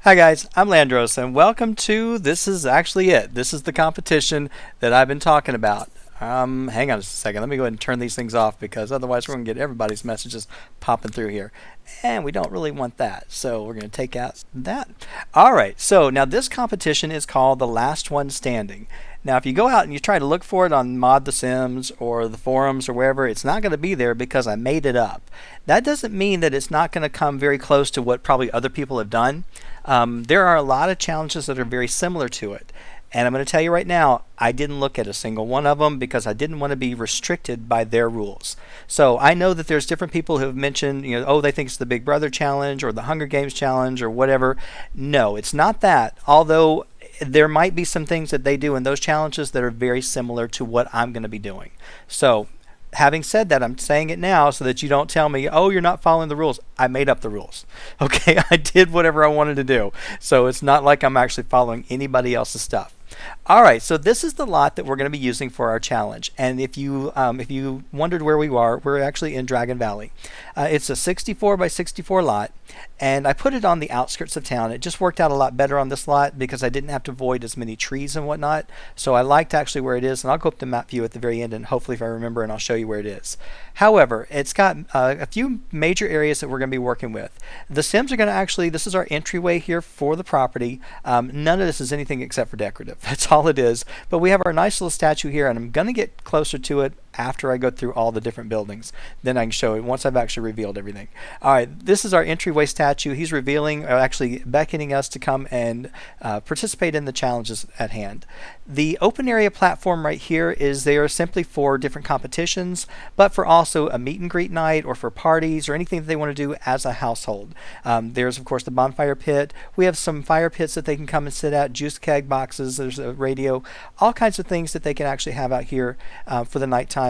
Hi guys, I'm Llandros and welcome to This Is Actually It. This is the competition that I've been talking about. Hang on just a second. Let me go ahead and turn these things off because otherwise we're going to get everybody's messages popping through here. And we don't really want that. So we're going to take out that. Alright, so now this competition is called The Last One Standing. Now if you go out and you try to look for it on Mod the Sims or the forums or wherever, it's not going to be there because I made it up. That doesn't mean that it's not going to come very close to what probably other people have done. There are a lot of challenges that are very similar to it. And I'm going to tell you right now, I didn't look at a single one of them because I didn't want to be restricted by their rules. So I know that there's different people who have mentioned, oh, they think it's the Big Brother challenge or the Hunger Games challenge or whatever. No, it's not that. Although there might be some things that they do in those challenges that are very similar to what I'm going to be doing. So having said that, I'm saying it now so that you don't tell me, oh, you're not following the rules. I made up the rules. Okay, I did whatever I wanted to do. So it's not like I'm actually following anybody else's stuff. Alright, so this is the lot that we're going to be using for our challenge. And if you wondered where we are, we're actually in Dragon Valley. It's a 64 by 64 lot, and I put it on the outskirts of town. It just worked out a lot better on this lot because I didn't have to avoid as many trees and whatnot. So I liked actually where it is, and I'll go up to map view at the very end, and hopefully if I remember, and I'll show you where it is. However, it's got a few major areas that we're going to be working with. The Sims are going to actually, this is our entryway here for the property. None of this is anything except for decorative. That's all it is. But we have our nice little statue here, and I'm going to get closer to it after I go through all the different buildings. Then I can show it once I've actually revealed everything. Alright, this is our entryway statue. He's revealing, or actually beckoning us to come and participate in the challenges at hand. The open area platform right here is there simply for different competitions, but for also a meet and greet night or for parties or anything that they want to do as a household. There's of course the bonfire pit. We have some fire pits that they can come and sit at, juice keg boxes, there's a radio, all kinds of things that they can actually have out here for the nighttime.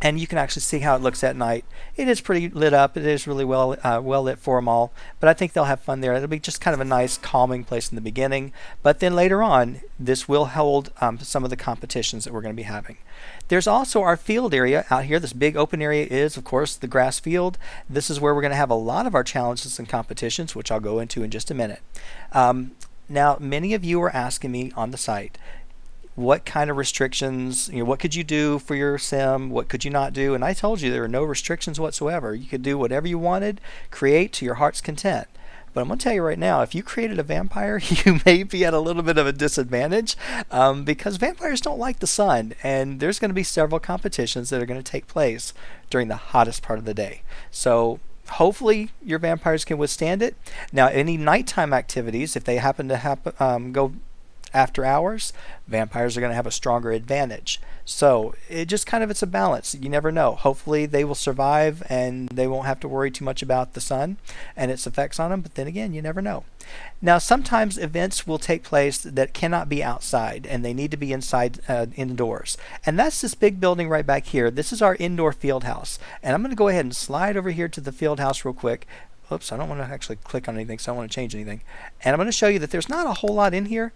And you can actually see how it looks at night. It is pretty lit up. It is really well lit for them all. But I think they'll have fun there. It'll be just kind of a nice calming place in the beginning. But then later on, this will hold some of the competitions that we're going to be having. There's also our field area out here. This big open area is, of course, the grass field. This is where we're going to have a lot of our challenges and competitions, which I'll go into in just a minute. Now, many of you are asking me on the site, what kind of restrictions, what could you do for your sim, what could you not do? And I told you there are no restrictions whatsoever. You could do whatever you wanted, create to your heart's content. But I'm going to tell you right now, if you created a vampire, you may be at a little bit of a disadvantage because vampires don't like the sun, and there's going to be several competitions that are going to take place during the hottest part of the day. So hopefully your vampires can withstand it. Now, any nighttime activities, if they happen to go after hours, vampires are going to have a stronger advantage. So it's a balance. You never know. Hopefully they will survive and they won't have to worry too much about the sun and its effects on them, but then again, you never know. Now sometimes events will take place that cannot be outside and they need to be inside indoors, and that's this big building right back here. This is our indoor field house, and I'm going to go ahead and slide over here to the field house real quick. Oops, I don't want to actually click on anything, so I don't want to change anything. And I'm going to show you that there's not a whole lot in here.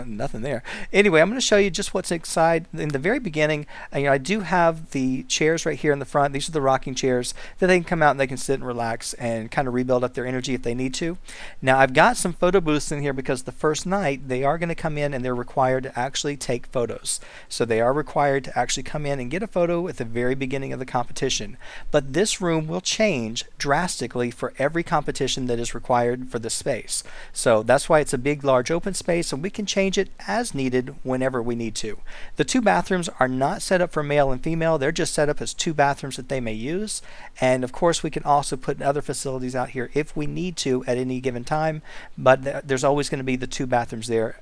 Nothing there. Anyway, I'm going to show you just what's inside. In the very beginning, I do have the chairs right here in the front. These are the rocking chairs that they can come out and they can sit and relax and kind of rebuild up their energy if they need to. Now, I've got some photo booths in here because the first night they are going to come in and they're required to actually take photos. So they are required to actually come in and get a photo at the very beginning of the competition. But this room will change drastically for every competition that is required for this space. So that's why it's a big, large open space, and we can change it as needed whenever we need to. The two bathrooms are not set up for male and female. They're just set up as two bathrooms that they may use. And of course we can also put other facilities out here if we need to at any given time, but there's always going to be the two bathrooms there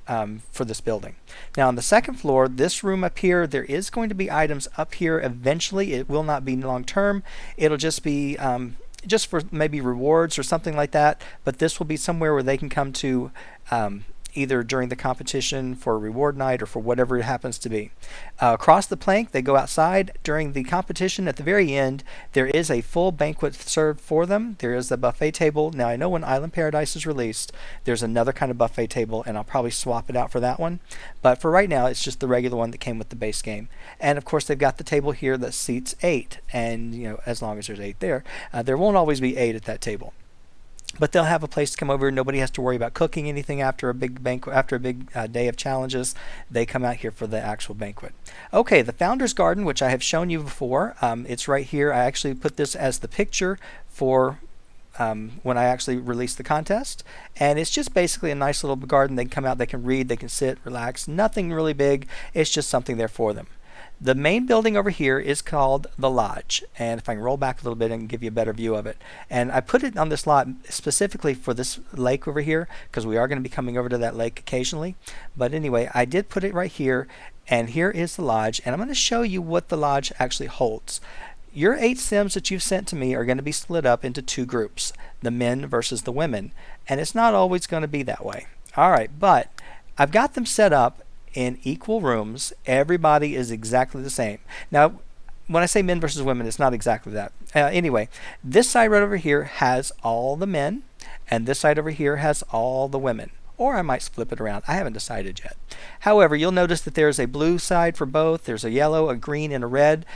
for this building. Now on the second floor, this room up here, there is going to be items up here eventually. It will not be long term. It'll just be just for maybe rewards or something like that, but this will be somewhere where they can come to either during the competition for a reward night or for whatever it happens to be. Across the plank, they go outside. During the competition at the very end, there is a full banquet served for them. There is a buffet table. Now I know when Island Paradise is released, there's another kind of buffet table, and I'll probably swap it out for that one. But for right now, it's just the regular one that came with the base game. And of course, they've got the table here that seats 8, and as long as there's 8 there, there won't always be 8 at that table. but they'll have a place to come over. Nobody has to worry about cooking anything after a big banquet, after a big day of challenges. They come out here for the actual banquet. Okay, the Founder's Garden, which I have shown you before, it's right here. I actually put this as the picture for when I actually released the contest, and it's just basically a nice little garden. They can come out, they can read, they can sit, relax. Nothing really big. It's just something there for them. The main building over here is called the Lodge, and if I can roll back a little bit and give you a better view of it. And I put it on this lot specifically for this lake over here, because we are going to be coming over to that lake occasionally. But anyway, I did put it right here, and here is the Lodge, and I'm going to show you what the Lodge actually holds. Your 8 Sims that you've sent to me are going to be split up into 2 groups, the men versus the women, and it's not always going to be that way. Alright, but I've got them set up in equal rooms. Everybody is exactly the same. Now, when I say men versus women, it's not exactly that. Anyway, this side right over here has all the men, and this side over here has all the women. Or I might flip it around. I haven't decided yet. However, you'll notice that there's a blue side for both. There's a yellow, a green, and a red.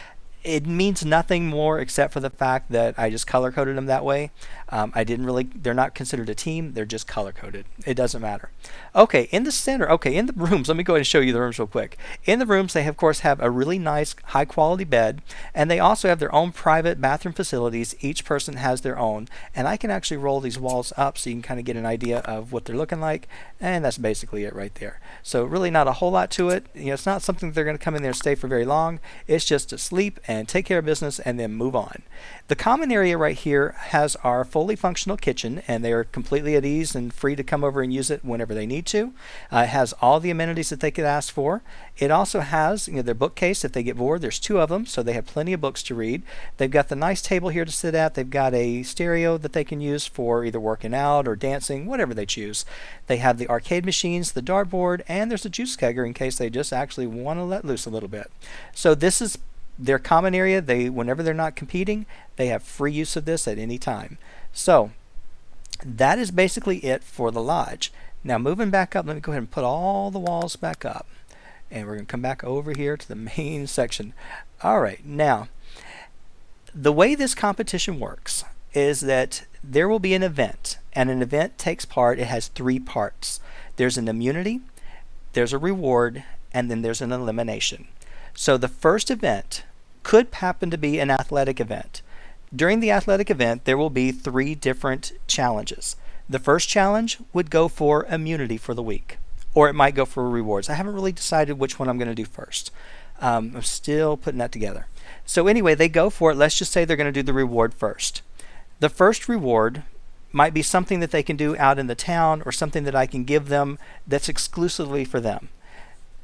It means nothing more except for the fact that I just color coded them that way. They're not considered a team, they're just color coded. It doesn't matter. Okay, in the center, in the rooms, let me go ahead and show you the rooms real quick. In the rooms, they of course have a really nice high quality bed, and they also have their own private bathroom facilities. Each person has their own, and I can actually roll these walls up so you can kind of get an idea of what they're looking like, and that's basically it right there. So really not a whole lot to it. It's not something they're going to come in there and stay for very long. It's just to sleep and take care of business and then move on. The common area right here has our fully functional kitchen, and they are completely at ease and free to come over and use it whenever they need to. It has all the amenities that they could ask for. It also has their bookcase if they get bored. There's 2 of them, so they have plenty of books to read. They've got the nice table here to sit at. They've got a stereo that they can use for either working out or dancing, whatever they choose. They have the arcade machines, the dartboard, and there's a juice kegger in case they just actually want to let loose a little bit. So this is their common area. Whenever they're not competing, they have free use of this at any time. So that is basically it for the Lodge. Now moving back up, let me go ahead and put all the walls back up, and we're going to come back over here to the main section. Alright, now the way this competition works is that there will be an event, and an event takes part. It has 3 parts. There's an immunity, there's a reward, and then there's an elimination. So the first event could happen to be an athletic event. During the athletic event, there will be 3 different challenges. The first challenge would go for immunity for the week, or it might go for rewards. I haven't really decided which one I'm going to do first. I'm still putting that together. So anyway, they go for it. Let's just say they're going to do the reward first. The first reward might be something that they can do out in the town, or something that I can give them that's exclusively for them.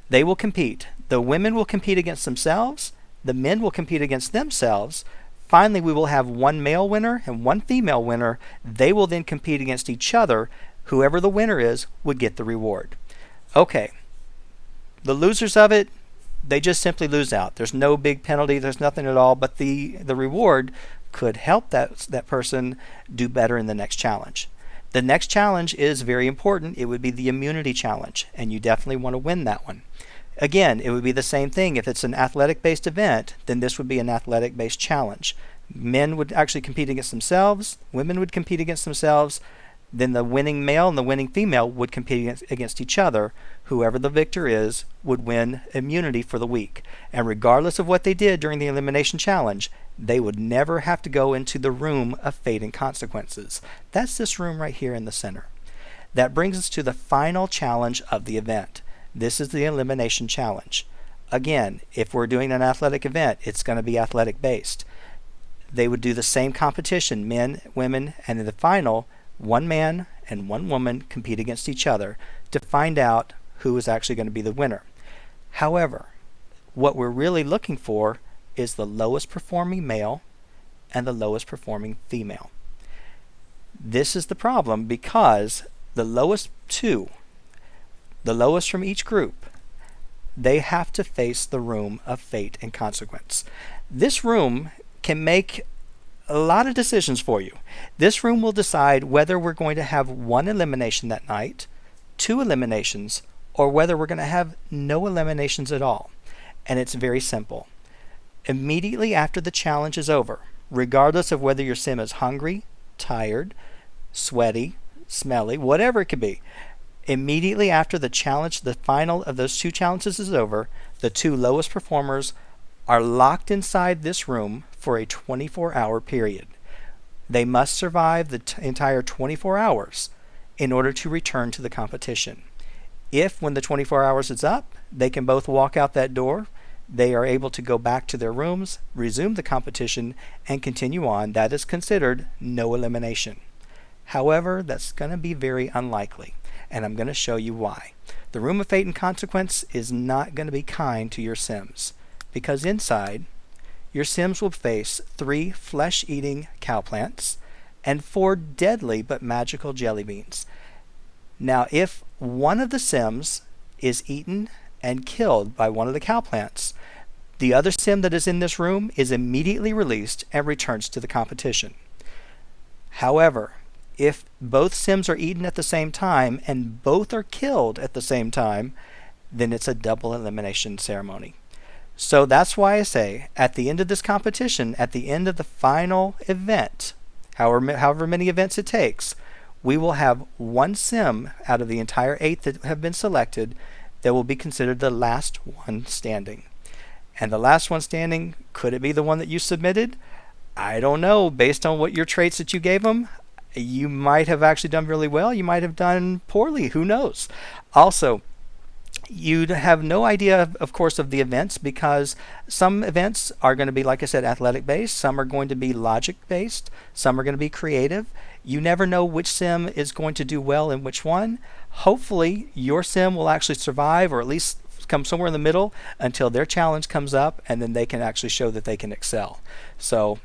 They will compete. The women will compete against themselves. The men will compete against themselves. Finally, we will have 1 male winner and 1 female winner. They will then compete against each other. Whoever the winner is would get the reward. Okay. The losers of it, they just simply lose out. There's no big penalty. There's nothing at all. But the reward could help that person do better in the next challenge. The next challenge is very important. It would be the immunity challenge, and you definitely want to win that one. Again, it would be the same thing. If it's an athletic-based event, then this would be an athletic-based challenge. Men would actually compete against themselves. Women would compete against themselves. Then the winning male and the winning female would compete against each other. Whoever the victor is would win immunity for the week. And regardless of what they did during the elimination challenge, they would never have to go into the room of fate and consequences. That's this room right here in the center. That brings us to the final challenge of the event. This is the elimination challenge. Again, if we're doing an athletic event, it's going to be athletic based. They would do the same competition, men, women, and in the final, 1 man and 1 woman compete against each other to find out who is actually going to be the winner. However, what we're really looking for is the lowest performing male and the lowest performing female. This is the problem, because the lowest 2, the lowest from each group, they have to face the room of fate and consequence. This room can make a lot of decisions for you. This room will decide whether we're going to have 1 elimination that night, 2 eliminations, or whether we're going to have no eliminations at all. And it's very simple. Immediately after the challenge is over, regardless of whether your sim is hungry, tired, sweaty, smelly, whatever it could be. Immediately after the challenge, the final of those 2 challenges is over, the 2 lowest performers are locked inside this room for a 24-hour period. They must survive the entire 24 hours in order to return to the competition. If, when the 24 hours is up, they can both walk out that door, they are able to go back to their rooms, resume the competition, and continue on. That is considered no elimination. However, that's going to be very unlikely, and I'm going to show you why. The Room of Fate and Consequence is not going to be kind to your Sims, because inside, your Sims will face 3 flesh-eating cow plants and 4 deadly but magical jelly beans. Now, if one of the Sims is eaten and killed by one of the cow plants, the other Sim that is in this room is immediately released and returns to the competition. However, if both Sims are eaten at the same time and both are killed at the same time, then it's a double elimination ceremony. So that's why I say, at the end of this competition, at the end of the final event, however many events it takes, we will have 1 Sim out of the entire 8 that have been selected that will be considered the last one standing. And the last one standing, could it be the one that you submitted? I don't know. Based on what your traits that you gave them, you might have actually done really well. You might have done poorly. Who knows? Also, you'd have no idea, of course, of the events, because some events are going to be, like I said, athletic based. Some are going to be logic based. Some are going to be creative. You never know which Sim is going to do well in which one. Hopefully, your Sim will actually survive, or at least come somewhere in the middle until their challenge comes up, and then they can actually show that they can excel. So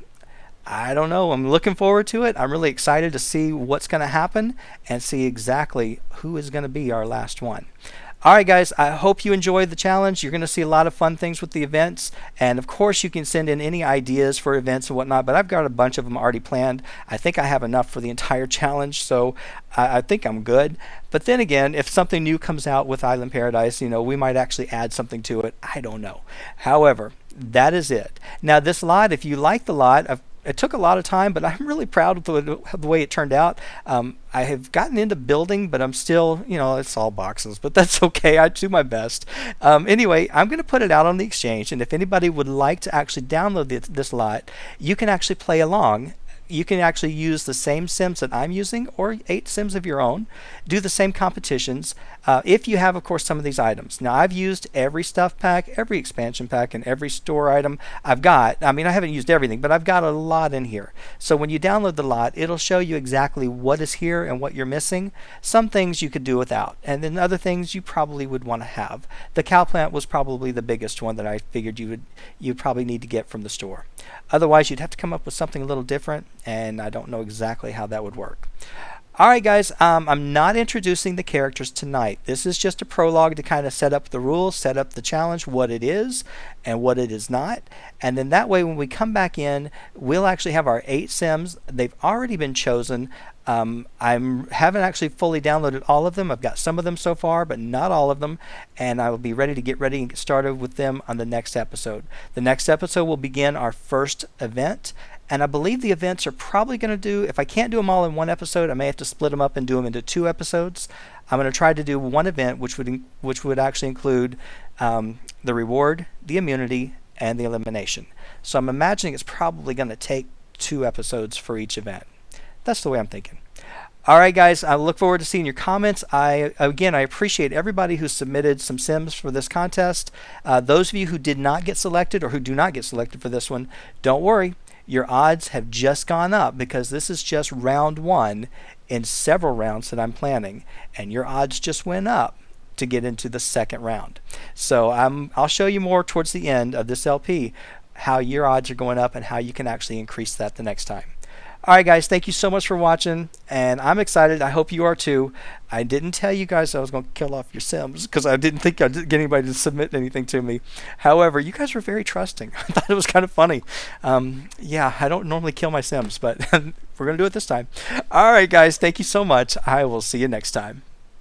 I don't know. I'm looking forward to it. I'm really excited to see what's going to happen and see exactly who is going to be our last one. Alright guys, I hope you enjoyed the challenge. You're going to see a lot of fun things with the events, and of course you can send in any ideas for events and whatnot, but I've got a bunch of them already planned. I think I have enough for the entire challenge, so I think I'm good. But then again, if something new comes out with Island Paradise, we might actually add something to it. I don't know. However, that is it. Now this lot, if you like the lot, it took a lot of time, but I'm really proud of the way it turned out. I have gotten into building, but I'm still, it's all boxes, but that's okay. I do my best. Anyway, I'm going to put it out on the exchange, and if anybody would like to actually download this lot, you can actually play along. You can actually use the same Sims that I'm using, or 8 Sims of your own. Do the same competitions if you have, of course, some of these items. Now, I've used every stuff pack, every expansion pack, and every store item I've got. I mean, I haven't used everything, but I've got a lot in here. So when you download the lot, it'll show you exactly what is here and what you're missing. Some things you could do without, and then other things you probably would want to have. The cow plant was probably the biggest one that I figured you'd probably need to get from the store. Otherwise, you'd have to come up with something a little different, and I don't know exactly how that would work. Alright guys, I'm not introducing the characters tonight. This is just a prologue to kind of set up the rules, set up the challenge, what it is and what it is not. And then that way when we come back in, we'll actually have our 8 Sims. They've already been chosen. I haven't actually fully downloaded all of them. I've got some of them so far, but not all of them. And I will be ready to get and get started with them on the next episode. The next episode will begin our first event. And I believe the events are probably going to do, if I can't do them all in one episode, I may have to split them up and do them into 2 episodes. I'm going to try to do one event which would actually include the reward, the immunity, and the elimination. So I'm imagining it's probably going to take 2 episodes for each event. That's the way I'm thinking. Alright guys, I look forward to seeing your comments. I appreciate everybody who submitted some Sims for this contest. Those of you who did not get selected or who do not get selected for this one, don't worry. Your odds have just gone up because this is just round 1 in several rounds that I'm planning, and your odds just went up to get into the second round. So I'll show you more towards the end of this LP how your odds are going up and how you can actually increase that the next time. Alright guys, thank you so much for watching, and I'm excited. I hope you are too. I didn't tell you guys I was going to kill off your Sims because I didn't think I'd get anybody to submit anything to me. However, you guys were very trusting. I thought it was kind of funny. Yeah, I don't normally kill my Sims, but we're going to do it this time. Alright guys, thank you so much. I will see you next time.